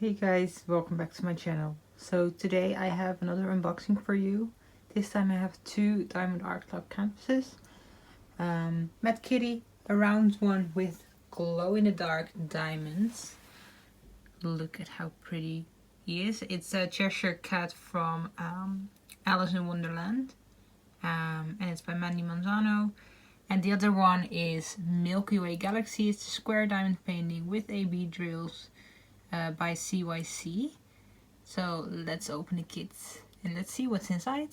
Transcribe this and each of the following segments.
Hey guys, welcome back to my channel. So today I have another unboxing for you. This time I have two Diamond Art Club canvases. Mad Kitty, a round one with glow-in-the-dark diamonds. Look at how pretty he is. It's a Cheshire Cat from Alice in Wonderland. And it's by Mandy Manzano. And the other one is Milky Way Galaxy. It's a square diamond painting with AB drills. By CYC. So let's open the kit and let's see what's inside.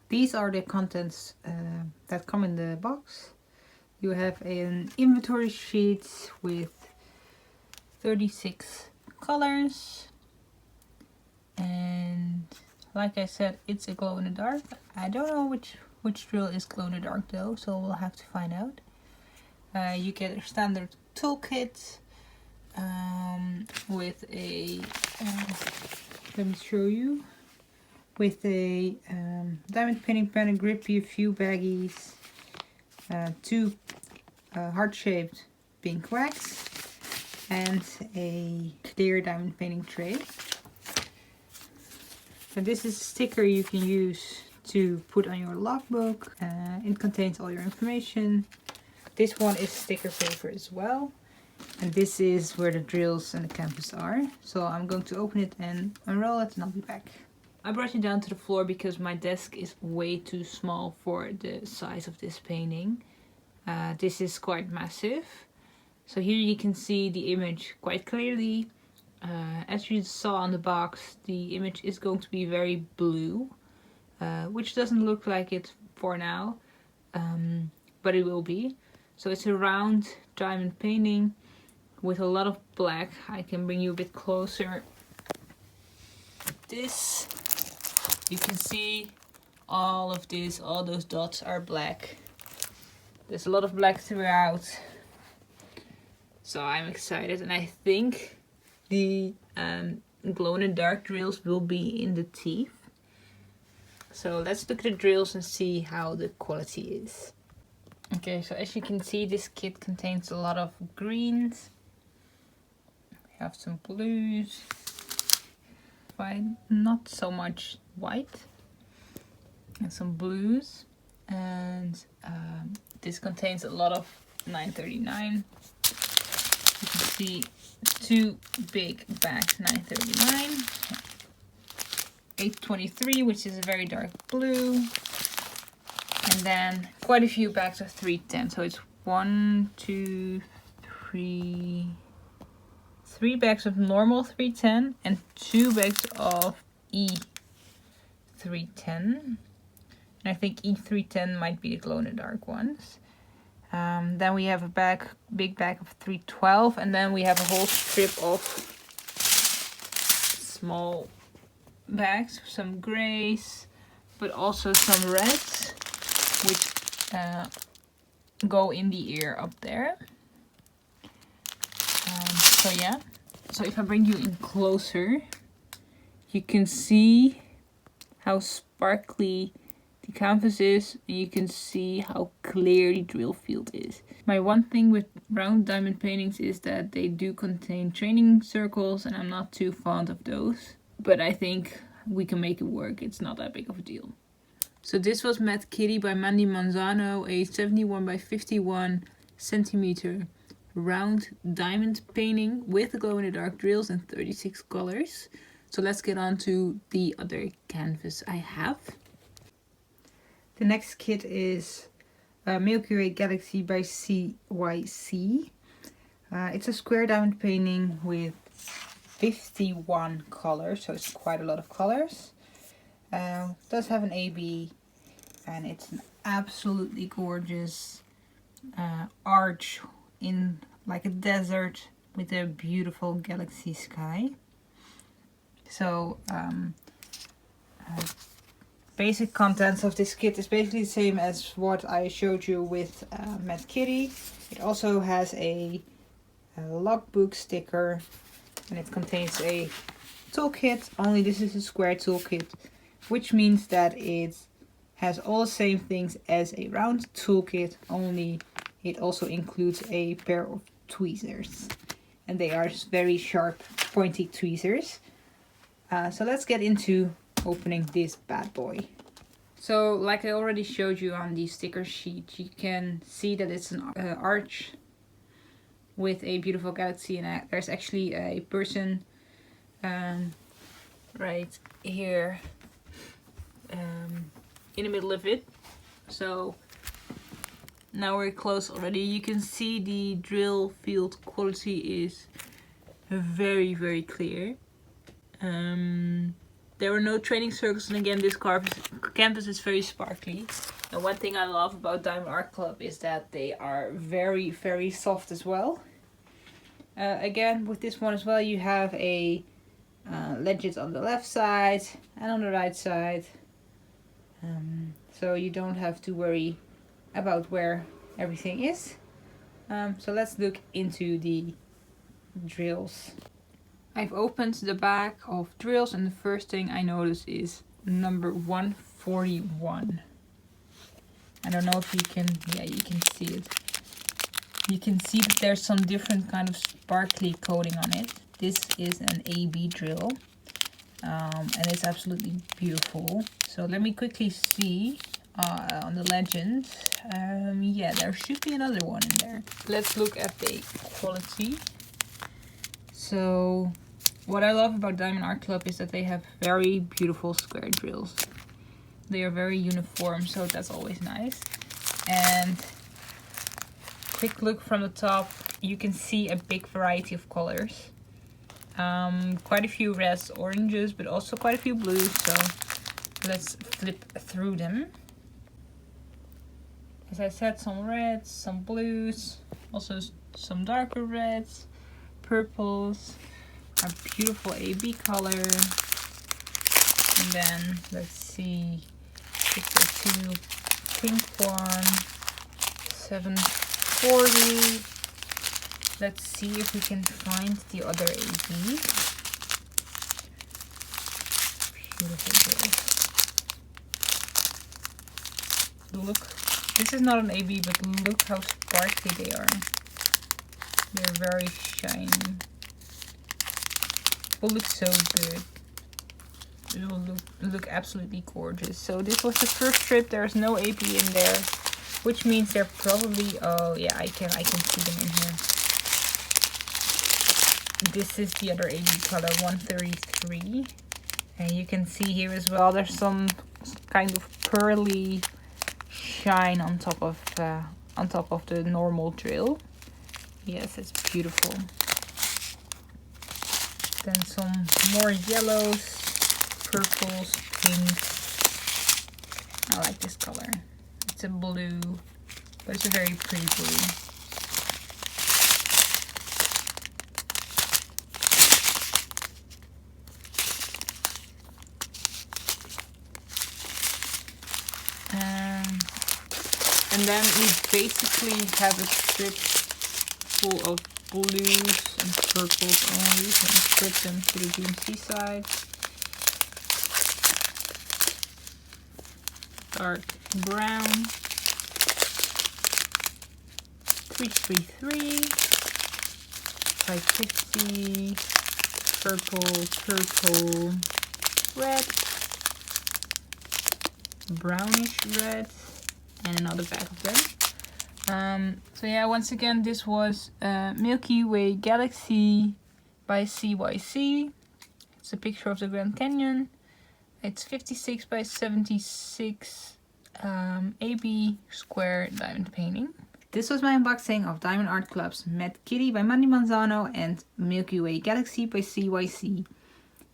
These are the contents that come in the box. You have an inventory sheet with 36 colors, and like I said, it's a glow in the dark. I don't know which drill is glow in the dark though, so we'll have to find out. You get a standard toolkit with a let me show you, with a diamond painting pen, a grippy, a few baggies, two heart-shaped pink wax, and a clear diamond painting tray. And this is a sticker you can use to put on your logbook. It contains all your information. This one is sticker paper as well. And this is where the drills and the canvas are. So I'm going to open it and unroll it and I'll be back. I brought it down to the floor because my desk is way too small for the size of this painting. This is quite massive. So here you can see the image quite clearly. As you saw on the box, the image is going to be very blue. Which doesn't look like it for now. But it will be. So it's a round diamond painting with a lot of black. I can bring you a bit closer. This, you can see all of this, all those dots are black. There's a lot of black throughout. So I'm excited, and I think the glow-in-the-dark drills will be in the teeth. So let's look at the drills and see how the quality is. Okay, so as you can see, this kit contains a lot of greens. We have some blues, but not so much white, and some blues. And this contains a lot of 939. You can see two big bags, 939, 823, which is a very dark blue. And then quite a few bags of 310. So it's 1, 2, 3, 3 bags of normal 310 and 2 bags of E310. And I think E310 might be the glow in the dark ones. Then we have a big bag of 312, and then we have a whole strip of small bags, some grays, but also some reds, which go in the ear up there. So yeah, so if I bring you in closer, you can see how sparkly the canvas is, and you can see how clear the drill field is. My one thing with round diamond paintings is that they do contain training circles, and I'm not too fond of those, but I think we can make it work. It's not that big of a deal. So this was Mad Kitty by Mandy Manzano, a 71 by 51 centimeter round diamond painting with glow-in-the-dark drills and 36 colors. So let's get on to the other canvas I have. The next kit is Milky Way Galaxy by CYC. It's a square diamond painting with 51 colors, so it's quite a lot of colors. Does have an AB, and it's an absolutely gorgeous arch in like a desert with a beautiful galaxy sky. So basic contents of this kit is basically the same as what I showed you with Mad Kitty. It also has a logbook sticker, and it contains a toolkit, only this is a square toolkit, which means that it has all the same things as a round toolkit, only it also includes a pair of tweezers. and they are very sharp, pointy tweezers. So let's get into opening this bad boy. So like I already showed you on the sticker sheet, you can see that it's an arch with a beautiful galaxy, and there's actually a person right here in the middle of it. So now we're close already. You can see the drill field quality is very, very clear. There were no training circles, and again this canvas is very sparkly. And one thing I love about Diamond Art Club is that they are very, very soft as well. Again, with this one as well, you have a legend on the left side and on the right side. So you don't have to worry about where everything is. So let's look into the drills. I've opened the back of drills, and the first thing I notice is number 141. I don't know if you can, yeah, you can see it. You can see that there's some different kind of sparkly coating on it. This is an AB drill, and it's absolutely beautiful. So let me quickly see on the legend. Yeah, there should be another one in there. Let's look at the quality. So what I love about Diamond Art Club is that they have very beautiful square drills. They are very uniform, so that's always nice. And quick look from the top, you can see a big variety of colors. Quite a few reds, oranges, but also quite a few blues. So let's flip through them. As I said, some reds, some blues, also some darker reds, purples, a beautiful AB color, and then let's see, just the two pink one, 740. Let's see if we can find the other AB. Beautiful girls. Look, this is not an AB, but look how sparkly they are. They're very shiny. Will look so good. It will look absolutely gorgeous. So this was the first strip. There's no AB in there, which means they're probably, oh yeah, I can see them in here. This is the other AB color, 133, and you can see here as well. There's some kind of pearly shine on top of the normal drill. Yes, it's beautiful. Then some more yellows, purples, pinks. I like this color. It's a blue, but it's a very pretty blue. And then we basically have a strip full of blues and purples only. So strip them to the DMC side. Dark brown. 333. 550. Purple, red. Brownish red. And another bag of them. So yeah, once again, this was Milky Way Galaxy by CYC. It's a picture of the Grand Canyon. It's 56 by 76 AB square diamond painting. This was my unboxing of Diamond Art Club's Mad Kitty by Mandy Manzano and Milky Way Galaxy by CYC.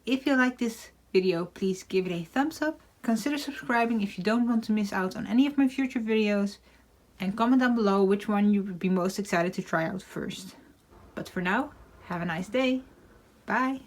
If you like this video, please give it a thumbs up. Consider subscribing if you don't want to miss out on any of my future videos, and comment down below which one you would be most excited to try out first. But for now, have a nice day. Bye!